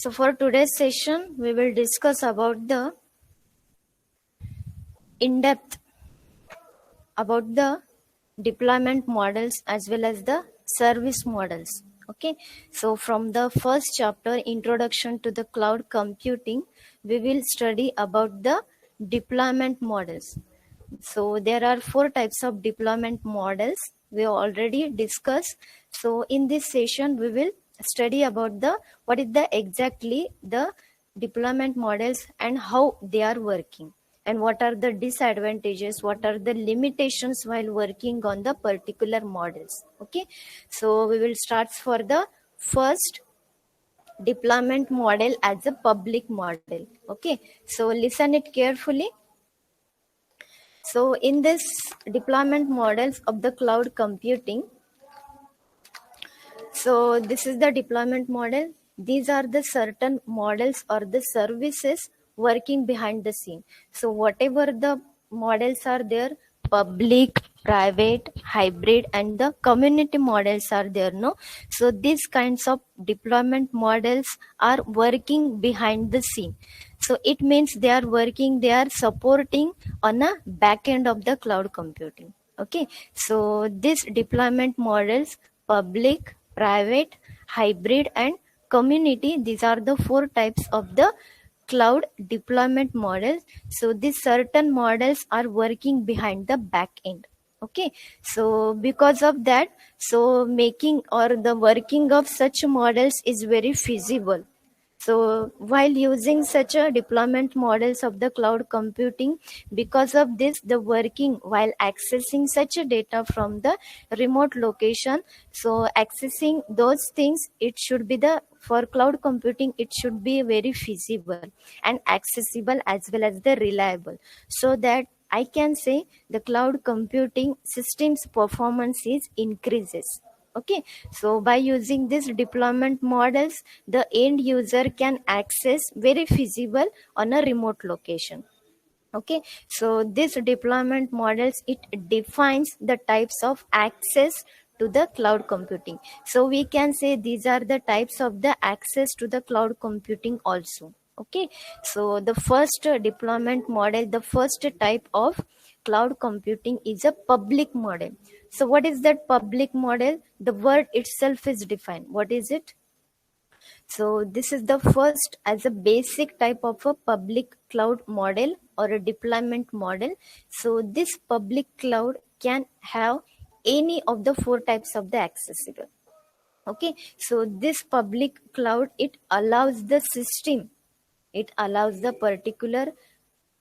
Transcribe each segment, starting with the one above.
So for today's session, we will discuss about the in-depth about the deployment models as well as the service models. Okay, so from the first chapter, Introduction to the Cloud Computing, we will study about the deployment models. So there are 4 types of deployment models we already discussed. So in this session, we will study about the what is the exactly the deployment models and how they are working, and what are the disadvantages, what are the limitations while working on the particular models. Okay, so we will start for the first deployment model as a public model. Okay, so listen it carefully. So in this deployment models of the cloud computing, so this is the deployment model. These are the certain models or the services working behind the scene. So whatever the models are there, public, private, hybrid, and the community models are there, no? So these kinds of deployment models are working behind the scene. So it means they are supporting on a back end of the cloud computing. Okay, so these deployment models, public, private, hybrid, and community, these are the 4 types of the cloud deployment models. So these certain models are working behind the back end. Okay, so because of that, so making or the working of such models is very feasible. So while using such a deployment models of the cloud computing, because of this, the working while accessing such a data from the remote location, so accessing those things, it should be the for cloud computing, it should be very feasible and accessible as well as the reliable, so that I can say the cloud computing system's performance is increases. Okay, so by using these deployment models, the end user can access very feasible on a remote location. Okay, so this deployment models, it defines the types of access to the cloud computing. So we can say these are the types of the access to the cloud computing also. Okay, so the first deployment model, the first type of cloud computing is a public model. So what is that public model? The word itself is defined. What is it? So this is the first as a basic type of a public cloud model or a deployment model. So this public cloud can have any of the 4 types of the accessible. Okay, so this public cloud, it allows the system, it allows the particular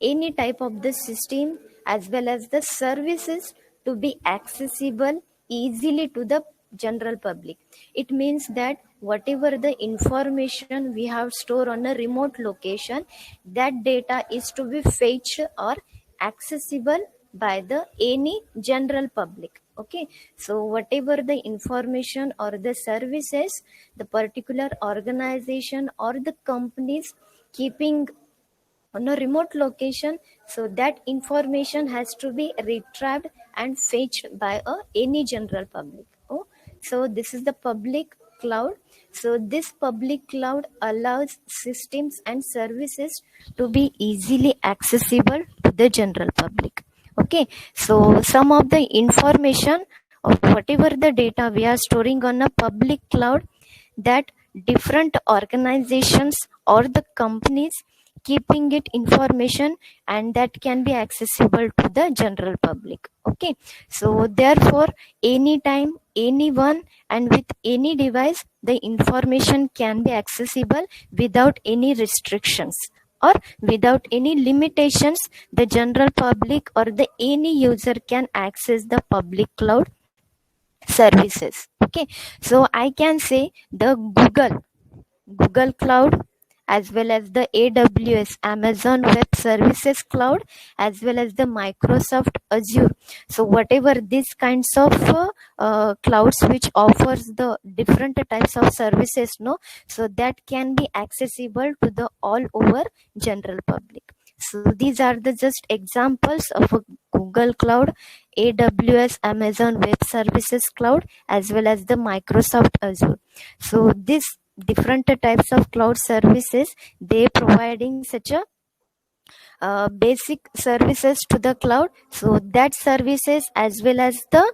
any type of the system as well as the services to be accessible easily to the general public. It means that whatever the information we have stored on a remote location, that data is to be fetched or accessible by the any general public. Okay, so whatever the information or the services the particular organization or the companies keeping on a remote location, so that information has to be retrieved and fetched by any general public. Oh, so this is the public cloud. So this public cloud allows systems and services to be easily accessible to the general public. Okay, so some of the information of whatever the data we are storing on a public cloud, that different organizations or the companies keeping it information, and that can be accessible to the general public. Okay, so therefore anytime, anyone, and with any device, the information can be accessible without any restrictions or without any limitations. The general public or the any user can access the public cloud services. Okay, so I can say the Google Cloud, as well as the AWS, Amazon Web Services Cloud, as well as the Microsoft Azure. So whatever these kinds of clouds which offers the different types of services, no, so that can be accessible to the all over general public. So these are the just examples of a Google Cloud, AWS, Amazon Web Services Cloud, as well as the Microsoft Azure. So this different types of cloud services, they providing such a basic services to the cloud, so that services as well as the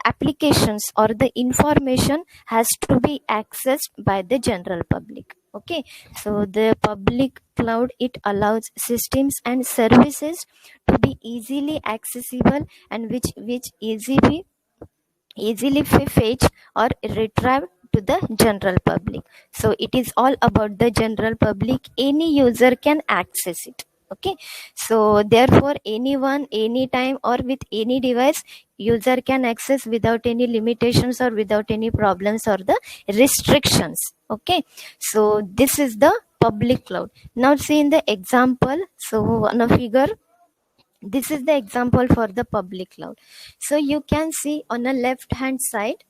applications or the information has to be accessed by the general public. Okay, so the public cloud, it allows systems and services to be easily accessible, and which easily fetch or retrieved to the general public. So it is all about the general public, any user can access it. Okay, so therefore anyone, anytime, or with any device, user can access without any limitations or without any problems or the restrictions. Okay, so this is the public cloud. Now see in the example, so on a figure, this is the example for the public cloud. So you can see on the left hand side,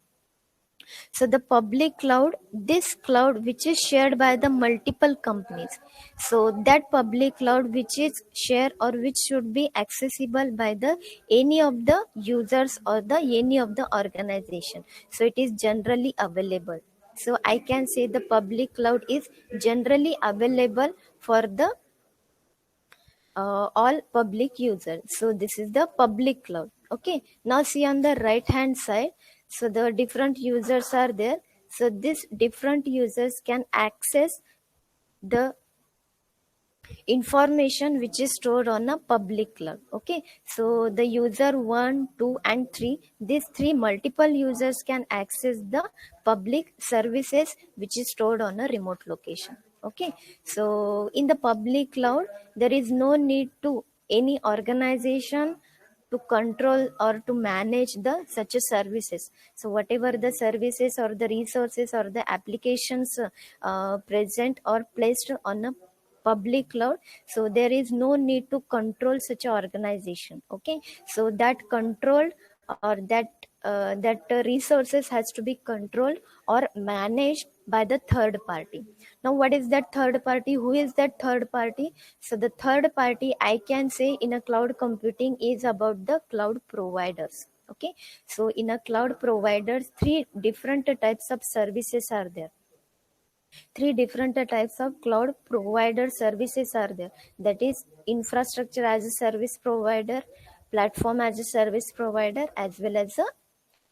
so the public cloud, this cloud which is shared by the multiple companies, so that public cloud which is shared or which should be accessible by the any of the users or the any of the organization, so it is generally available. So I can say the public cloud is generally available for the all public users. So this is the public cloud. Okay, now see on the right hand side, so the different users are there. So these different users can access the information which is stored on a public cloud. Okay, so the user 1, 2 and 3, these three multiple users can access the public services which is stored on a remote location. Okay, so in the public cloud, there is no need to any organization to control or to manage the such a services. So whatever the services or the resources or the applications present or placed on a public cloud, so there is no need to control such an organization. Okay, so that controlled or that resources has to be controlled or managed by the third party. Now what is that third party? Who is that third party? So the third party, I can say in a cloud computing, is about the cloud providers. Okay, so in a cloud providers, three different types of services are there. Three different types of cloud provider services are there, that is infrastructure as a service provider, platform as a service provider, as well as a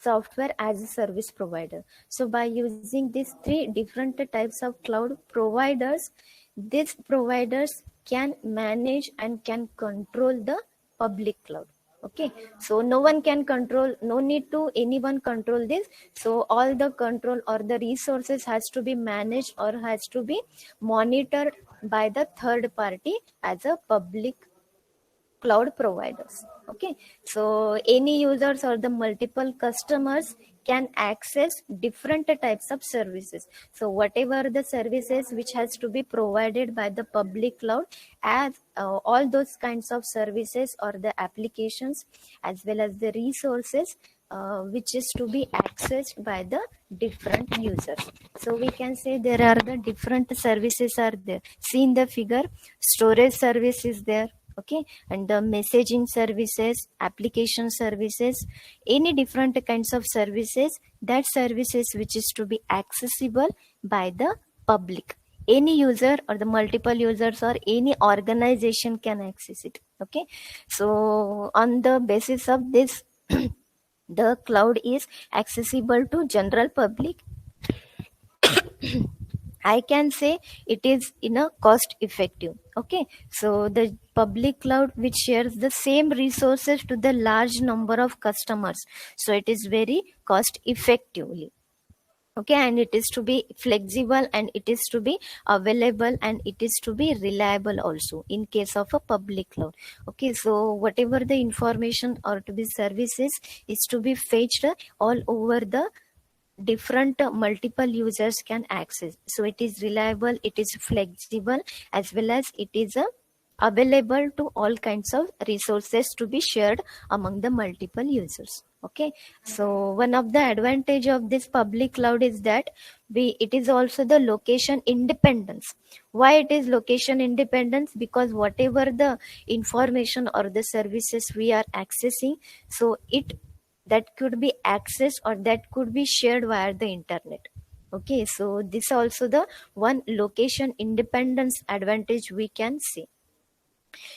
software as a service provider. So by using these three different types of cloud providers, these providers can manage and can control the public cloud. Okay, so no one can control, no need to anyone control this. So all the control or the resources has to be managed or has to be monitored by the third party as a public cloud providers. Okay, so any users or the multiple customers can access different types of services. So whatever the services which has to be provided by the public cloud, as all those kinds of services or the applications as well as the resources which is to be accessed by the different users. So we can say there are the different services are there. See in the figure, storage service is there. Okay, and the messaging services, application services, any different kinds of services, that services which is to be accessible by the public, any user or the multiple users or any organization can access it. Okay, so on the basis of this the cloud is accessible to general public. I can say it is in a cost effective. Okay, so the public cloud which shares the same resources to the large number of customers, so it is very cost effectively. Okay, and it is to be flexible and it is to be available and it is to be reliable also in case of a public cloud. Okay, so whatever the information or to be services is to be fetched all over the different multiple users can access. So it is reliable, it is flexible, as well as it is available to all kinds of resources to be shared among the multiple users. Okay, so one of the advantage of this public cloud is that it is also the location independence. Why it is location independence? Because whatever the information or the services we are accessing, so it that could be accessed or that could be shared via the internet. Okay, so this also the one location independence advantage we can see.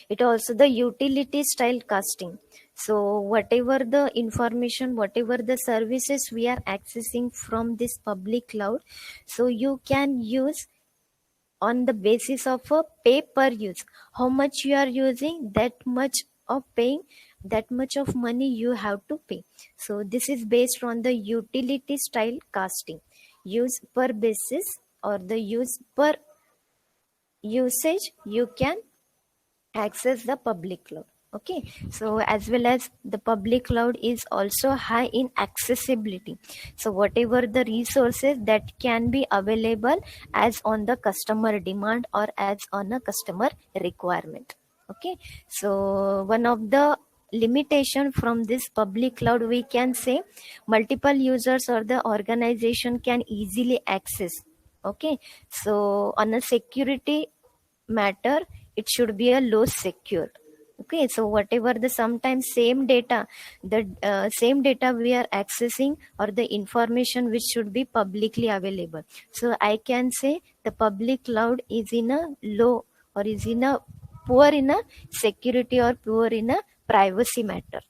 It also the utility style casting. So whatever the information, whatever the services we are accessing from this public cloud, so you can use on the basis of a pay per use. How much you are using, that much of paying, that much of money you have to pay. So this is based on the utility style casting, use per basis or the use per usage you can access the public cloud. Okay, so as well as the public cloud is also high in accessibility. So whatever the resources that can be available as on the customer demand or as on a customer requirement. Okay, so one of the limitation from this public cloud, we can say multiple users or the organization can easily access. Okay, so on a security matter, it should be a low secure. Okay, so whatever the sometimes same data, the same data we are accessing or the information which should be publicly available, so I can say the public cloud is in a low or is in a poor in a security or poor in a privacy matter.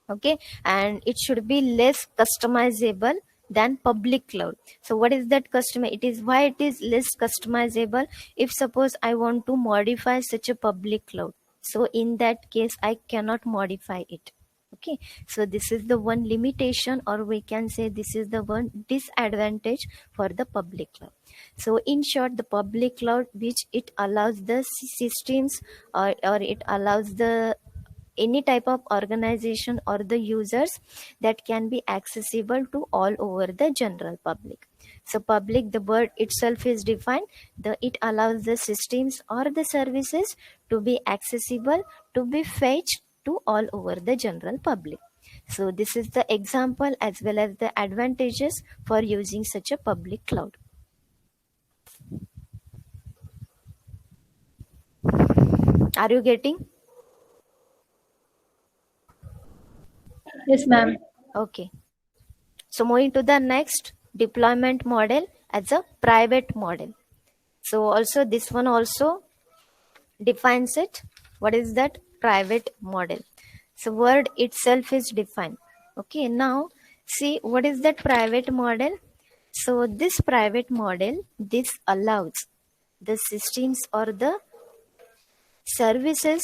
Okay, and it should be less customizable than public cloud. So what is that customer, it is why it is less customizable? If suppose I want to modify such a public cloud, so in that case I cannot modify it. Okay, so this is the one limitation, or we can say this is the one disadvantage for the public cloud. So in short, the public cloud, which it allows the systems, or it allows the any type of organization or the users that can be accessible to all over the general public. So public, the word itself is defined, the it allows the systems or the services to be accessible, to be fetched to all over the general public. So this is the example as well as the advantages for using such a public cloud. Are you getting? Yes, ma'am. Okay, so moving to the next deployment model as a private model. So also this one also defines it. What is that private model? So word itself is defined. Okay, now see what is that private model. So this private model, this allows the systems or the services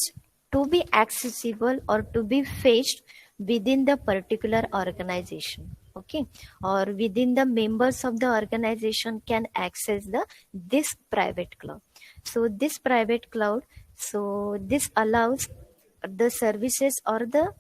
to be accessible or to be fetched within the particular organization. Okay, or within the members of the organization can access the this private cloud. So this private cloud, so this allows the services or the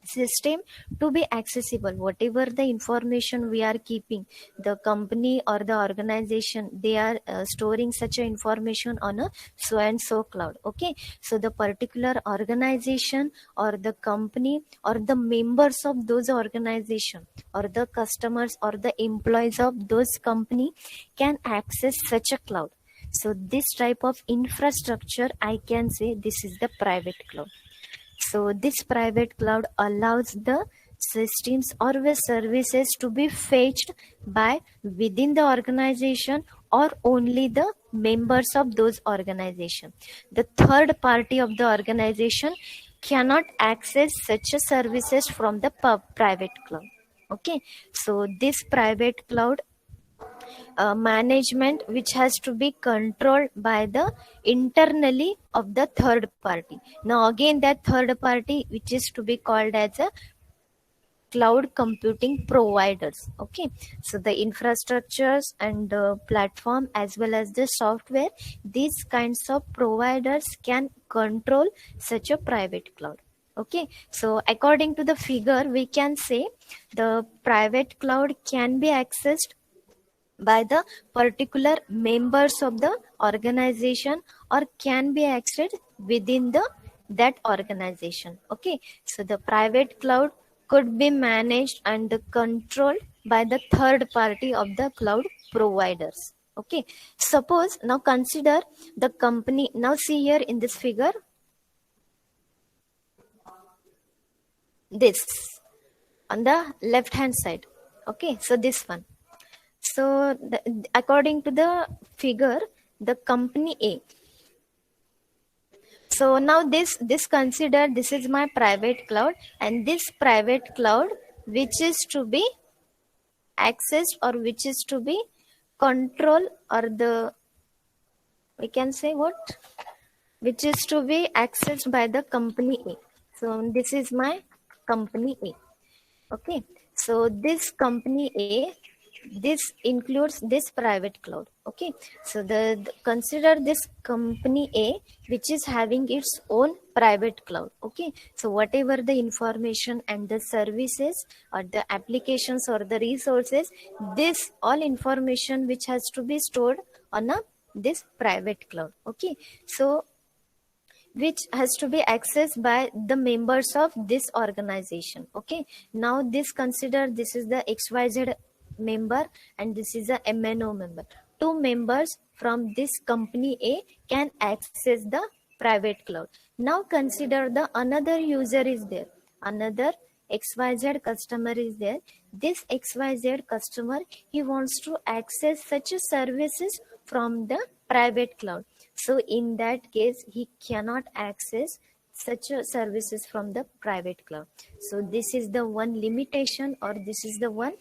system to be accessible. Whatever the information we are keeping, the company or the organization, they are storing such a information on a so and so cloud. Okay, so the particular organization or the company or the members of those organization or the customers or the employees of those company can access such a cloud. So this type of infrastructure, I can say this is the private cloud. So this private cloud allows the systems or the services to be fetched by within the organization or only the members of those organization. The third party of the organization cannot access such a services from the private cloud. Okay, so this private cloud management, which has to be controlled by the internally of the third party. Now again that third party, which is to be called as a cloud computing providers. Okay, so the infrastructures and platform as well as the software, these kinds of providers can control such a private cloud. Okay, so according to the figure, we can say the private cloud can be accessed by the particular members of the organization or can be accessed within the that organization. Okay, so the private cloud could be managed and controlled by the third party of the cloud providers. Okay, suppose now consider the company. Now see here in this figure, this on the left hand side. Okay, so this one, So according to the figure, the company A. So now this consider this is my private cloud, and this private cloud which is to be accessed or which is to be control, or the we can say what, which is to be accessed by the company A. So this is my company A. Okay, so this company A, this includes this private cloud. Okay, so consider this company A which is having its own private cloud. Okay, so whatever the information and the services or the applications or the resources, this all information which has to be stored on a this private cloud. Okay, so which has to be accessed by the members of this organization. Okay, now this consider this is the XYZ member and this is a MNO member. Two members from this company A can access the private cloud. Now consider the another user is there, another XYZ customer is there. This XYZ customer, he wants to access such a services from the private cloud. So in that case, he cannot access such a services from the private cloud. So this is the one limitation, or this is the one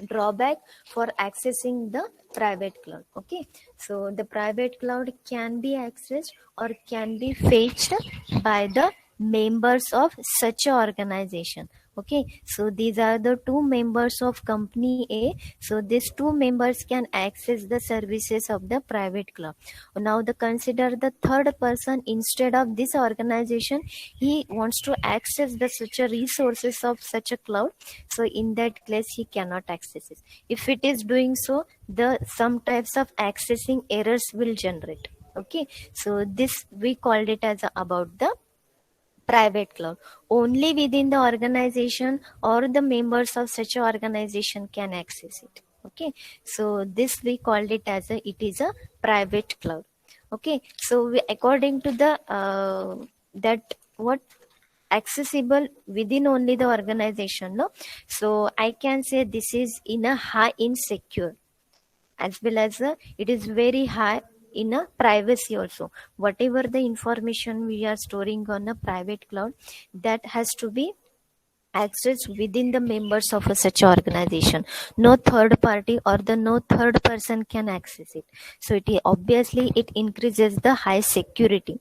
drawback for accessing the private cloud. Okay, so the private cloud can be accessed or can be fetched by the members of such a organization. Okay, so these are the two members of company A. So these two members can access the services of the private cloud. Now the consider the third person instead of this organization, he wants to access the such a resources of such a cloud. So in that case he cannot access it. If it is doing so, the some types of accessing errors will generate. Okay, so this we called it as about the private cloud. Only within the organization or the members of such an organization can access it. Okay, so this we called it as it is a private cloud. Okay, so according to the that what accessible within only the organization, no, so I can say this is in a high insecure, as well as it is very high in a privacy also. Whatever the information we are storing on a private cloud, that has to be accessed within the members of such organization. No third party or the no third person can access it. So obviously it increases the high security.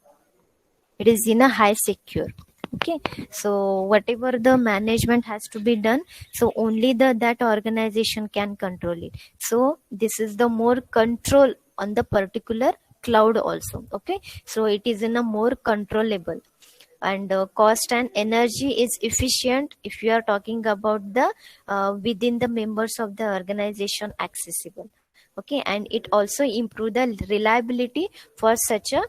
It is in a high secure. Okay, so whatever the management has to be done, so only that organization can control it. So this is the more control on the particular cloud also. Okay, so it is in a more controllable, and cost and energy is efficient if you are talking about the within the members of the organization accessible. Okay, and it also improve the reliability for such a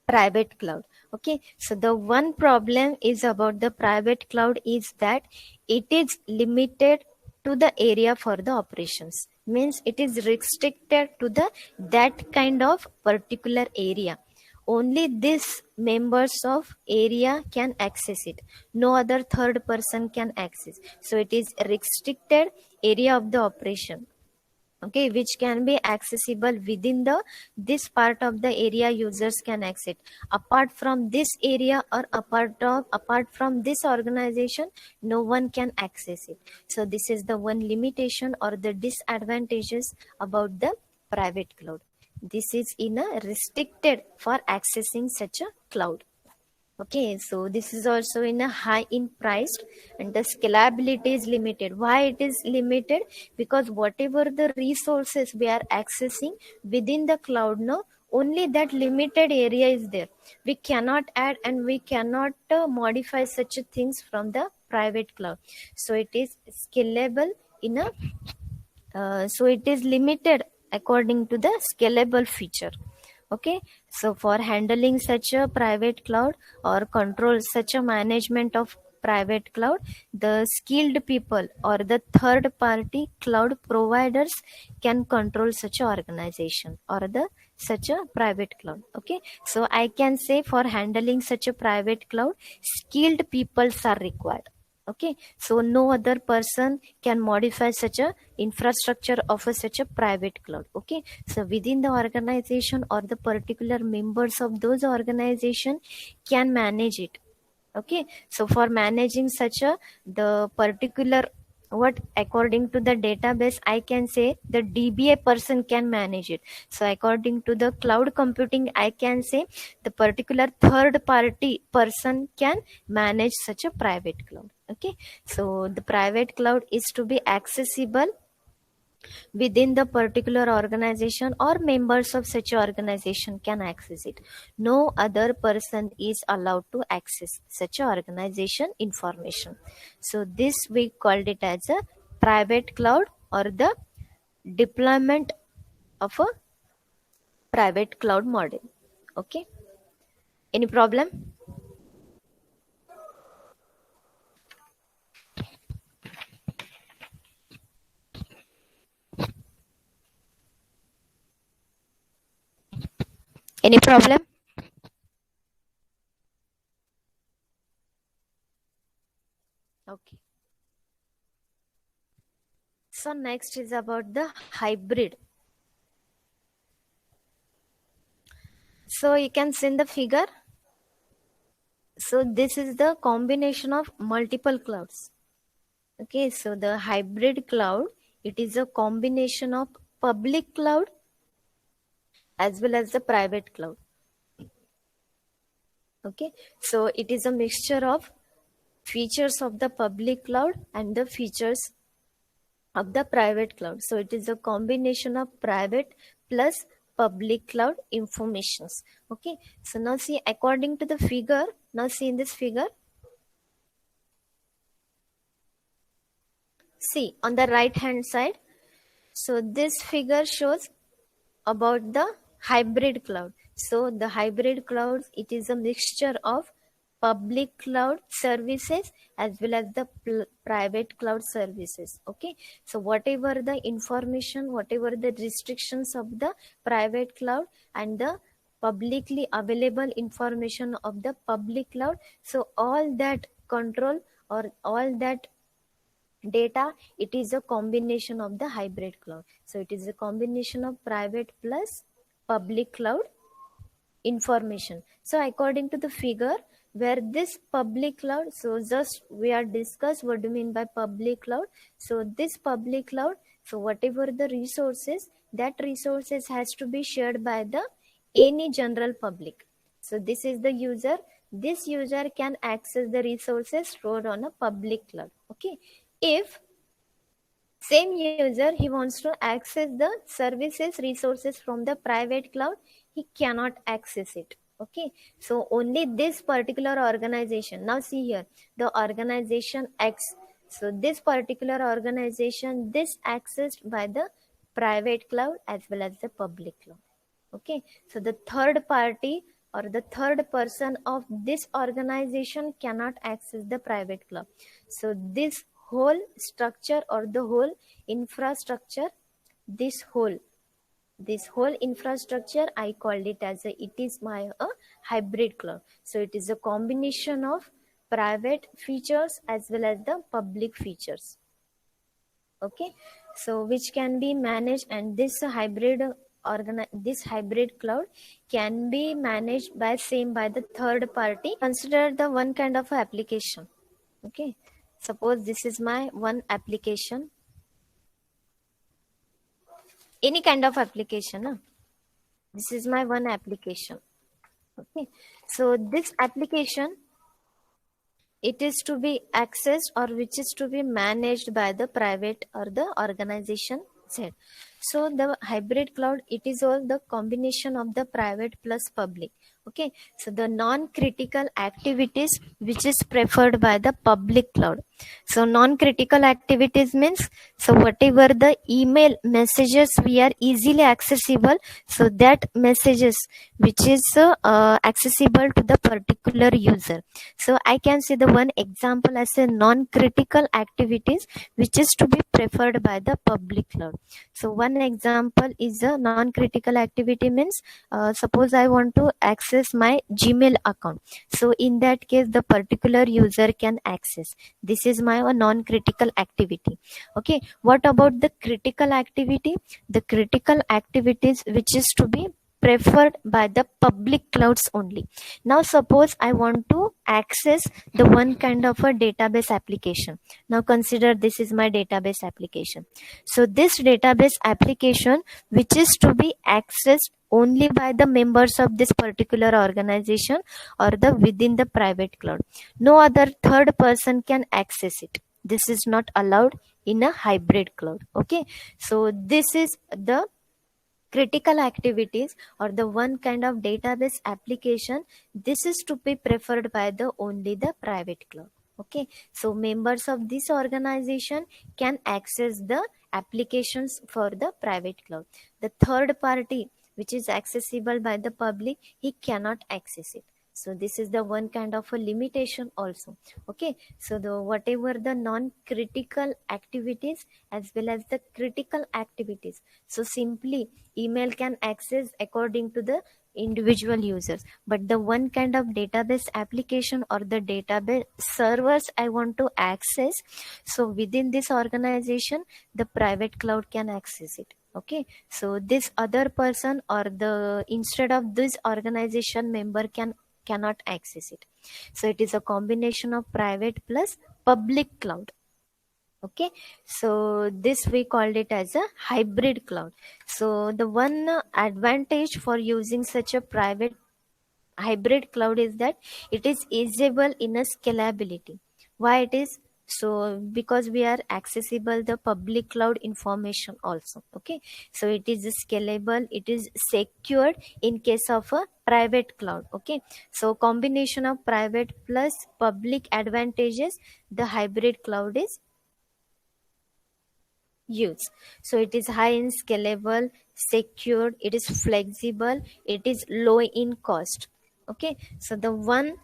private cloud. Okay, so the one problem is about the private cloud is that it is limited to the area for the operations, means it is restricted to the that kind of particular area. Only this members of area can access it, no other third person can access. So it is restricted area of the operation. Okay, which can be accessible within the this part of the area users can access. Apart from this area or apart from this organization, no one can access it. So this is the one limitation or the disadvantages about the private cloud. This is in a restricted for accessing such a cloud. Okay, so this is also in a high in price, and the scalability is limited. Why it is limited? Because whatever the resources we are accessing within the cloud now, only that limited area is there. We cannot add and we cannot modify such things from the private cloud. So it is scalable in a so it is limited according to the scalable feature. Okay, so for handling such a private cloud or control such a management of private cloud, the skilled people or the third party cloud providers can control such a organization or the such a private cloud. Okay, so I can say for handling such a private cloud, skilled peoples are required. Okay, so no other person can modify such a infrastructure of such a private cloud. Okay, so within the organization or the particular members of those organization can manage it. Okay, so for managing such a the particular what according to the database, I can say the DBA person can manage it. So according to the cloud computing, I can say the particular third party person can manage such a private cloud. Okay, so the private cloud is to be accessible within the particular organization or members of such organization can access it. No other person is allowed to access such a organization information. So this we called it as a private cloud or the deployment of a private cloud model. Okay, any problem? Any problem? Okay, so next is about the hybrid. So you can see in the figure. So this is the combination of multiple clouds. Okay, so the hybrid cloud, it is a combination of public cloud as well as the private cloud. Okay, so it is a mixture of features of the public cloud and the features of the private cloud. So it is a combination of private plus public cloud informations. Okay, so now see according to the figure, now see in this figure, see on the right hand side. So this figure shows about the hybrid cloud. So the hybrid cloud, it is a mixture of public cloud services as well as the private cloud services. Okay, so whatever the information, whatever the restrictions of the private cloud and the publicly available information of the public cloud, so all that control or all that data, it is a combination of the hybrid cloud. So it is a combination of private plus public cloud information. So according to the figure, where this public cloud, so just we are discuss what do you mean by public cloud. So this public cloud, so whatever the resources, that resources has to be shared by the any general public. So this is the user, this user can access the resources stored on a public cloud. Okay, if same user, he wants to access the services resources from the private cloud, he cannot access it. Okay, so only this particular organization, now see here the organization X, so this particular organization, this accessed by the private cloud as well as the public cloud. Okay, so the third party or the third person of this organization cannot access the private cloud. So this whole structure or the whole infrastructure, this whole infrastructure, I called it as a, it is my hybrid cloud. So it is a combination of private features as well as the public features. Okay, so which can be managed, and this hybrid this hybrid cloud can be managed by the third party. Consider the one kind of application. Okay, suppose this is my one application, any kind of application. This is my one application. Okay, so this application, it is to be accessed or which is to be managed by the private or the organization Z. So the hybrid cloud, it is all the combination of the private plus public. Okay, so the non-critical activities which is preferred by the public cloud. So non-critical activities means, so whatever the email messages we are easily accessible, so that messages which is accessible to the particular user. So I can see the one example as a non-critical activities which is to be preferred by the public cloud. So one one example is a non-critical activity means suppose I want to access my Gmail account. So in that case, the particular user can access. This is my non-critical activity. Okay. What about the critical activity? The critical activities which is to be preferred by the public clouds only. Now suppose I want to access the one kind of a database application. Now consider this is my database application. So this database application which is to be accessed only by the members of this particular organization or the within the private cloud. No other third person can access it. This is not allowed in a hybrid cloud. Okay. So this is the critical activities or the one kind of database application. This is to be preferred by the only the private cloud. Okay. So members of this organization can access the applications for the private cloud. The third party which is accessible by the public, he cannot access it. So this is the one kind of a limitation also. Okay. So the whatever the non-critical activities as well as the critical activities. So simply email can access according to the individual users, but the one kind of database application or the database servers I want to access, so within this organization the private cloud can access it. Okay. So this other person or the instead of this organization member cannot access it. So it is a combination of private plus public cloud. Okay. So this we called it as a hybrid cloud. So the one advantage for using such a private hybrid cloud is that it is easable in a scalability. Why it is? So because we are accessible the public cloud information also. Okay. So it is scalable, it is secured in case of a private cloud. Okay. So combination of private plus public advantages, the hybrid cloud is used. So it is high in scalable, secured, it is flexible, it is low in cost. Okay. So the one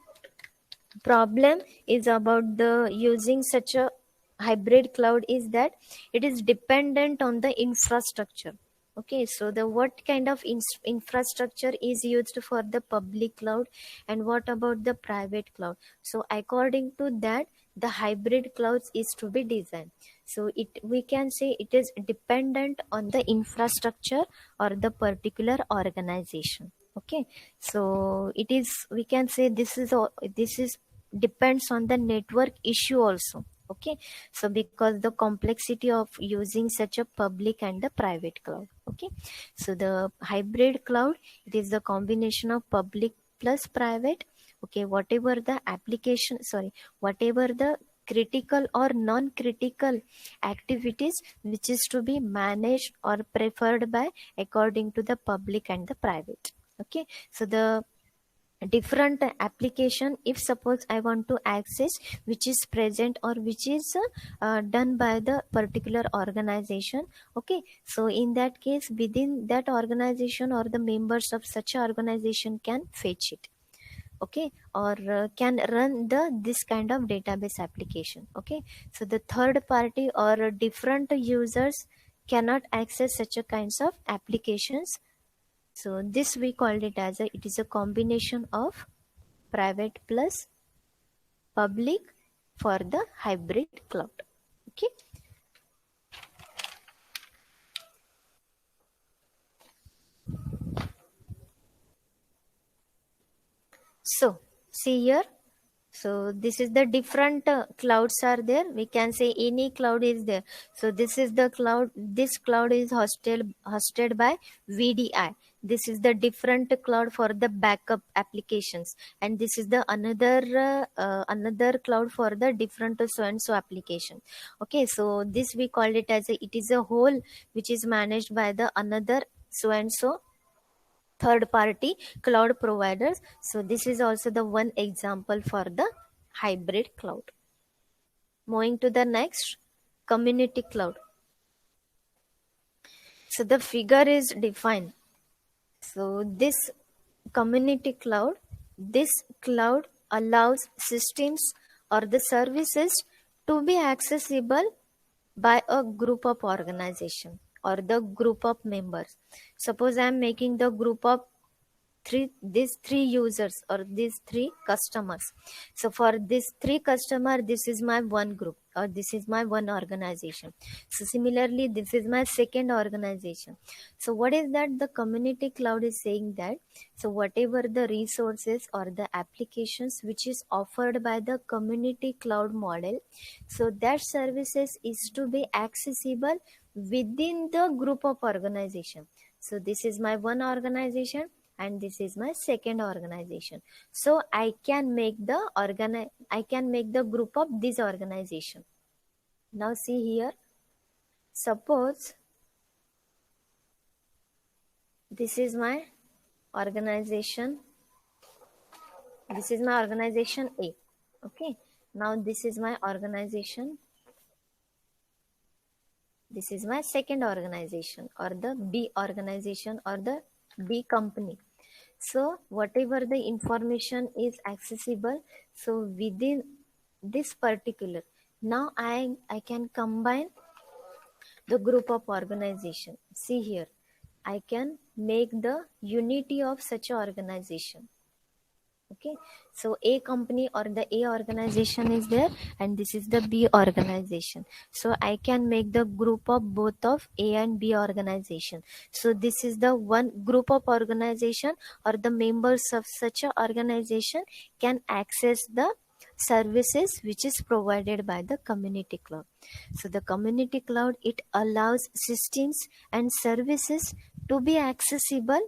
problem is about the using such a hybrid cloud is that it is dependent on the infrastructure. Okay. So the what kind of infrastructure is used for the public cloud and what about the private cloud? So according to that the hybrid clouds is to be designed. So it we can say it is dependent on the infrastructure or the particular organization. Okay. So it is we can say this is depends on the network issue also. Okay. So because the complexity of using such a public and the private cloud. Okay. So the hybrid cloud, it is the combination of public plus private. Okay. Whatever the application, whatever the critical or non-critical activities which is to be managed or preferred by according to the public and the private. Okay. So the different application, if suppose I want to access which is present or which is done by the particular organization. Okay. So in that case within that organization or the members of such a organization can fetch it. Okay. Or can run the this kind of database application. Okay. So the third party or different users cannot access such a kinds of applications. So this we called it as it is a combination of private plus public for the hybrid cloud. Okay. So see here. So this is the different clouds are there. We can say any cloud is there. So this is the cloud. This cloud is hosted by VDI. This is the different cloud for the backup applications, and this is the another cloud for the different so and so application. Okay. So this we called it as it is a whole which is managed by the another so and so third party cloud providers. So this is also the one example for the hybrid cloud. Moving to the next, community cloud. So the figure is defined. So this community cloud, this cloud allows systems or the services to be accessible by a group of organization or the group of members. Suppose I am making the group of these three users or these three customers. So for these three customer, this is my one group or this is my one organization. So similarly, this is my second organization. So what is that the community cloud is saying that, so whatever the resources or the applications which is offered by the community cloud model, so that services is to be accessible within the group of organization. So this is my one organization and this is my second organization. So I can make the group of this organization. Now see here, suppose this is my organization, this is my organization A. Okay, now this is my organization, this is my second organization or the B organization or the B company. So whatever the information is accessible, so within this particular, now I can combine the group of organization. See here, I can make the unity of such an organization. Okay, so A company or the A organization is there and this is the B organization. So I can make the group of both of A and B organization. So this is the one group of organization or the members of such an organization can access the services which is provided by the community cloud. So the community cloud, it allows systems and services to be accessible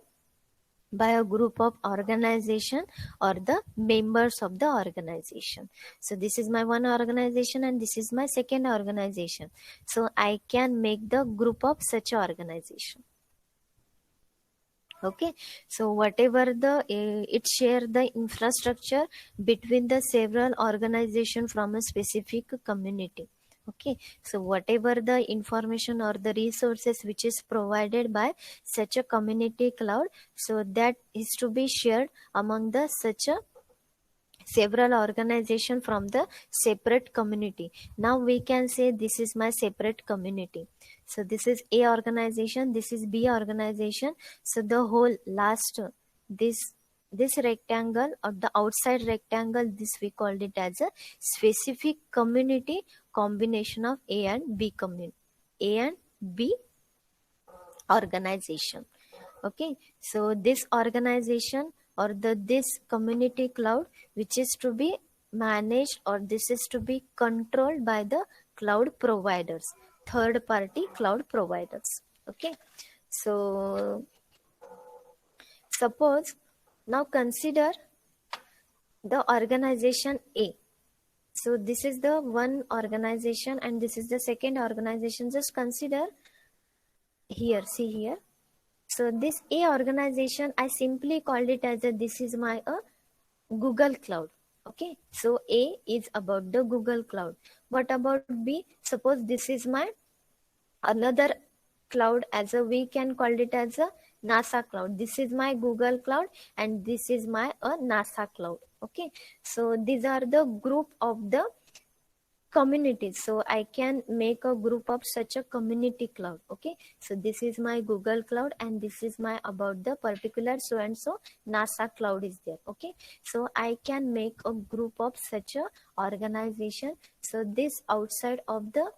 by a group of organization or the members of the organization. So this is my one organization and this is my second organization. So I can make the group of such organization. Okay, so whatever the it share the infrastructure between the several organization from a specific community. Okay, so whatever the information or the resources which is provided by such a community cloud, so that is to be shared among the such a several organization from the separate community. Now we can say this is my separate community. So this is A organization, this is B organization. So the whole last this rectangle or the outside rectangle, this we called it as a specific community combination of A and B organization. Okay, so this organization or this community cloud which is to be managed or this is to be controlled by the cloud providers, third party cloud providers. Okay, so suppose now consider the organization A. So this is the one organization and this is the second organization. Just consider here, see here. So this A organization, I simply called it as this is my Google Cloud. Okay, so A is about the Google Cloud. What about B? Suppose this is my another cloud, as we can call it as a NASA cloud. This is my Google Cloud and this is my NASA cloud. Okay, so these are the group of the communities. So I can make a group of such a community cloud. Okay, so this is my Google Cloud and this is my about the particular so and so NASA cloud is there. Okay, so I can make a group of such a organization. So this outside of the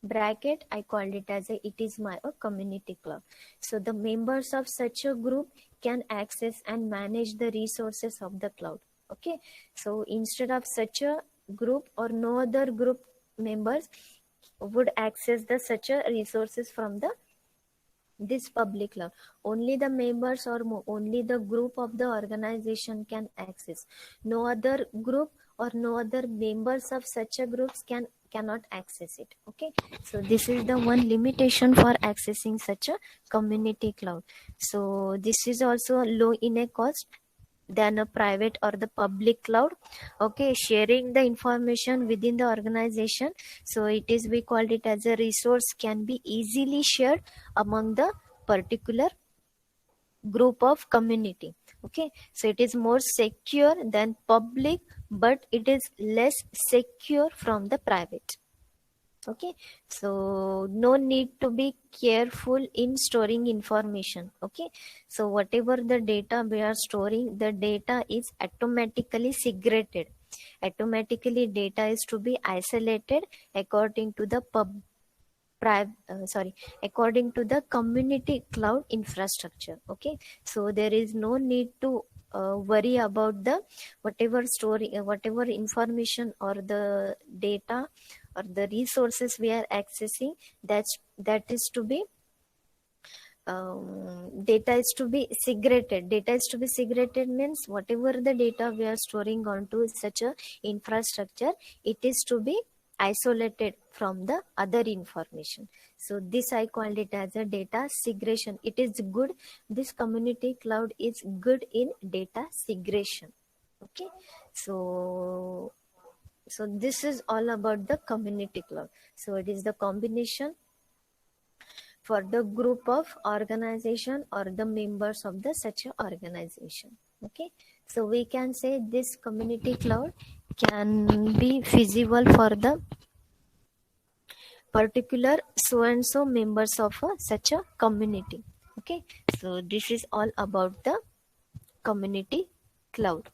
bracket, I called it as it is my community cloud. So the members of such a group can access and manage the resources of the cloud. Okay, so instead of such a group or no other group members would access the such a resources from the this public cloud. Only the members or only the group of the organization can access. No other group or no other members of such a groups cannot access it. Okay, so this is the one limitation for accessing such a community cloud. So this is also low in a cost than a private or the public cloud. Okay, sharing the information within the organization, so it is we called it as a resource can be easily shared among the particular group of community. Okay, so it is more secure than public, but it is less secure from the private. Okay, so no need to be careful in storing information. Okay, so whatever the data we are storing, the data is automatically segregated. Automatically data is to be isolated according to the according to the community cloud infrastructure. Okay, so there is no need to worry about the whatever story, whatever information or the data or the resources we are accessing, that is to be data is to be segregated. Data is to be segregated means whatever the data we are storing onto such a infrastructure, it is to be isolated from the other information. So this I called it as a data segregation. It is good. This community cloud is good in data segregation. Okay, so this is all about the community cloud. So it is the combination for the group of organization or the members of the such a organization. Okay, so we can say this community cloud can be feasible for the particular so and so members of such a community. Okay, so this is all about the community cloud.